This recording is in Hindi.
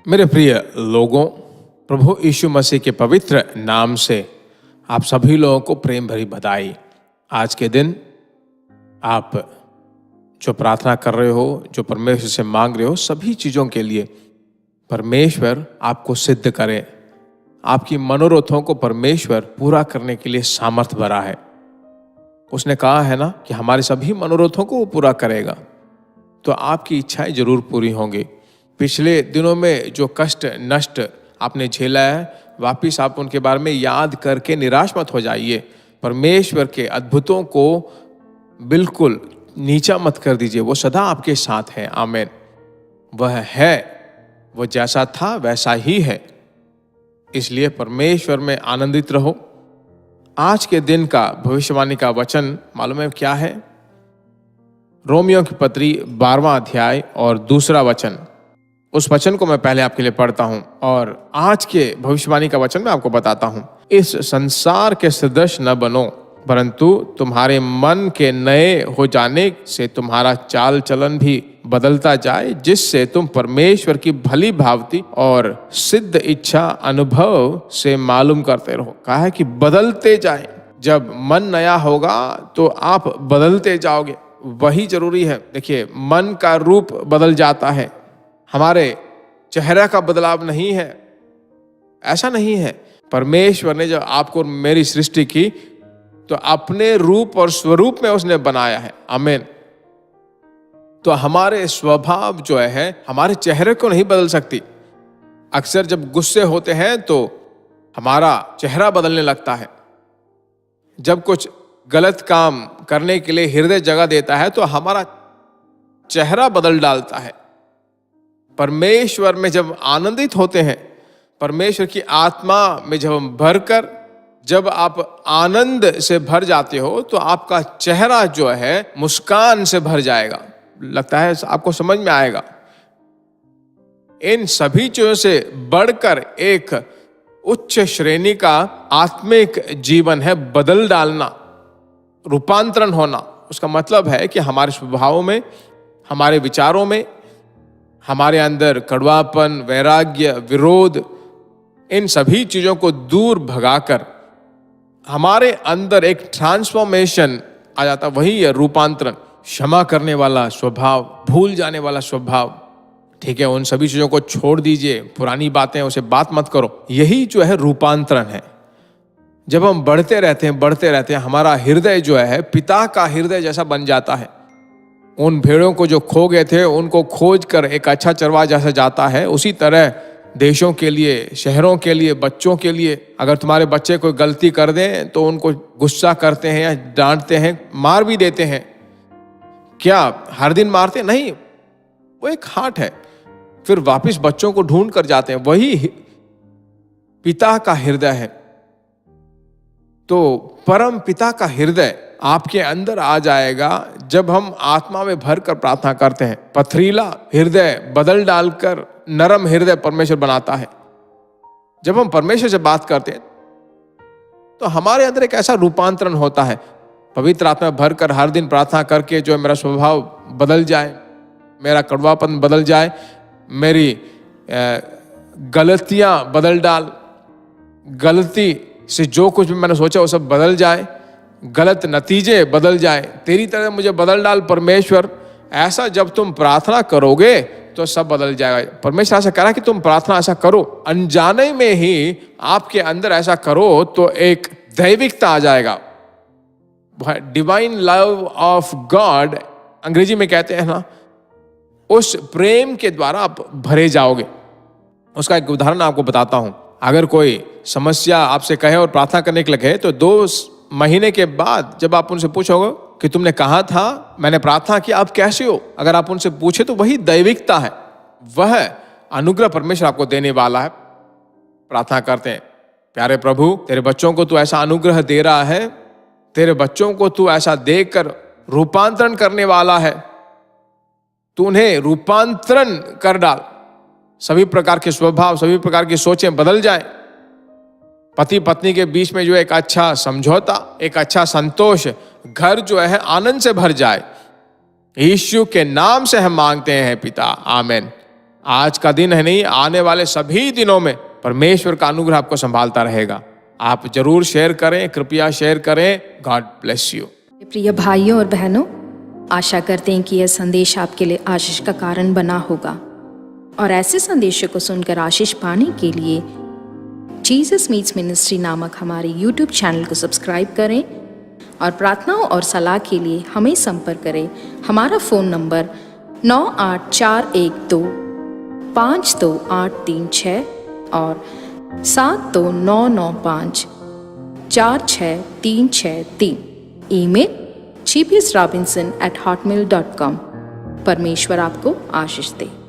मेरे प्रिय लोगों, प्रभु यीशु मसीह के पवित्र नाम से आप सभी लोगों को प्रेम भरी बधाई। आज के दिन आप जो प्रार्थना कर रहे हो, जो परमेश्वर से मांग रहे हो, सभी चीज़ों के लिए परमेश्वर आपको सिद्ध करे। आपकी मनोरथों को परमेश्वर पूरा करने के लिए सामर्थ भरा है। उसने कहा है ना कि हमारे सभी मनोरथों को वो पूरा करेगा, तो आपकी इच्छाएं जरूर पूरी होंगी। पिछले दिनों में जो कष्ट नष्ट आपने झेला है, वापिस आप उनके बारे में याद करके निराश मत हो जाइए। परमेश्वर के अद्भुतों को बिल्कुल नीचा मत कर दीजिए, वो सदा आपके साथ है। आमीन। वह है, वो जैसा था वैसा ही है, इसलिए परमेश्वर में आनंदित रहो। आज के दिन का भविष्यवाणी का वचन मालूम है क्या है? रोमियो की पत्री 12वां अध्याय और 2 वचन। उस वचन को मैं पहले आपके लिए पढ़ता हूं और आज के भविष्यवाणी का वचन मैं आपको बताता हूं। इस संसार के सदृश न बनो, परंतु तुम्हारे मन के नए हो जाने से तुम्हारा चाल चलन भी बदलता जाए, जिससे तुम परमेश्वर की भली भावती और सिद्ध इच्छा अनुभव से मालूम करते रहो। कहा है कि बदलते जाए। जब मन नया होगा तो आप बदलते जाओगे, वही जरूरी है। देखिए, मन का रूप बदल जाता है, हमारे चेहरा का बदलाव नहीं है। ऐसा नहीं है। परमेश्वर ने जब आपको मेरी सृष्टि की तो अपने रूप और स्वरूप में उसने बनाया है। आमीन। तो हमारे स्वभाव जो है हमारे चेहरे को नहीं बदल सकती। अक्सर जब गुस्से होते हैं तो हमारा चेहरा बदलने लगता है। जब कुछ गलत काम करने के लिए हृदय जगह देता है तो हमारा चेहरा बदल डालता है। परमेश्वर में जब आनंदित होते हैं, परमेश्वर की आत्मा में जब हम भरकर, जब आप आनंद से भर जाते हो तो आपका चेहरा जो है मुस्कान से भर जाएगा। लगता है आपको समझ में आएगा। इन सभी चीजों से बढ़कर एक उच्च श्रेणी का आत्मिक जीवन है बदल डालना, रूपांतरण होना। उसका मतलब है कि हमारे स्वभावों में, हमारे विचारों में, हमारे अंदर कड़वापन, वैराग्य, विरोध, इन सभी चीजों को दूर भगाकर हमारे अंदर एक ट्रांसफॉर्मेशन आ जाता। वही है रूपांतरण। क्षमा करने वाला स्वभाव, भूल जाने वाला स्वभाव, ठीक है, उन सभी चीजों को छोड़ दीजिए। पुरानी बातें उसे बात मत करो। यही जो है रूपांतरण है। जब हम बढ़ते रहते हैं, हमारा हृदय जो है पिता का हृदय जैसा बन जाता है। उन भेड़ों को जो खो गए थे उनको खोज कर एक अच्छा चरवाहा जैसा जाता है, उसी तरह देशों के लिए, शहरों के लिए, बच्चों के लिए, अगर तुम्हारे बच्चे कोई गलती कर दें तो उनको गुस्सा करते हैं या डांटते हैं, मार भी देते हैं। क्या हर दिन मारते? नहीं, वो एक हाट है। फिर वापस बच्चों को ढूंढ कर जाते हैं। वही पिता का हृदय है। तो परम पिता का हृदय आपके अंदर आ जाएगा जब हम आत्मा में भर कर प्रार्थना करते हैं। पथरीला हृदय बदल डालकर नरम हृदय परमेश्वर बनाता है। जब हम परमेश्वर से बात करते हैं तो हमारे अंदर एक ऐसा रूपांतरण होता है। पवित्र आत्मा भर कर हर दिन प्रार्थना करके जो मेरा स्वभाव बदल जाए, मेरा कड़वापन बदल जाए, मेरी गलतियां बदल डाल, गलती से जो कुछ भी मैंने सोचा वो सब बदल जाए, गलत नतीजे बदल जाए। तेरी तरह मुझे बदल डाल परमेश्वर। ऐसा जब तुम प्रार्थना करोगे तो सब बदल जाएगा। परमेश्वर ऐसा कह रहा है कि तुम प्रार्थना ऐसा करो, अनजाने में ही आपके अंदर ऐसा करो तो एक दैविकता आ जाएगा। डिवाइन लव ऑफ गॉड अंग्रेजी में कहते हैं ना, उस प्रेम के द्वारा आप भरे जाओगे। उसका एक उदाहरण आपको बताता हूं। अगर कोई समस्या आपसे कहे और प्रार्थना करने के लगे तो 2 महीने के बाद जब आप उनसे पूछोगे कि तुमने कहा था, मैंने प्रार्थना की, आप कैसे हो, अगर आप उनसे पूछे तो वही दैविकता है, वह अनुग्रह परमेश्वर आपको देने वाला है। प्रार्थना करते हैं, प्यारे प्रभु, तेरे बच्चों को तू ऐसा अनुग्रह दे रहा है, तेरे बच्चों को तू ऐसा देकर रूपांतरण करने वाला है, तू उन्हें रूपांतरण कर डाल। सभी प्रकार के स्वभाव, सभी प्रकार की सोचें बदल जाएं। पति पत्नी के बीच में जो एक अच्छा समझौता, एक अच्छा संतोष, घर जो है आनंद से भर जाए। यीशु के नाम से हम मांगते हैं पिता, आमीन। आज का दिन है नहीं, आने वाले सभी दिनों में परमेश्वर का अनुग्रह आपको संभालता रहेगा। आप जरूर शेयर करें, कृपया शेयर करें। God bless you. प्रिय भाइयों और बहनों, आशा करते हैं कि यह संदेश आपके लिए आशीष का कारण बना होगा और ऐसे संदेशों को सुनकर आशीष पाने के लिए जीसस मीट्स मिनिस्ट्री नामक हमारे YouTube चैनल को सब्सक्राइब करें और प्रार्थनाओं और सलाह के लिए हमें संपर्क करें। हमारा फ़ोन नंबर 9841252836 और 7299546363। Email gbsrobinson@hotmail.com। परमेश्वर आपको आशीष दे।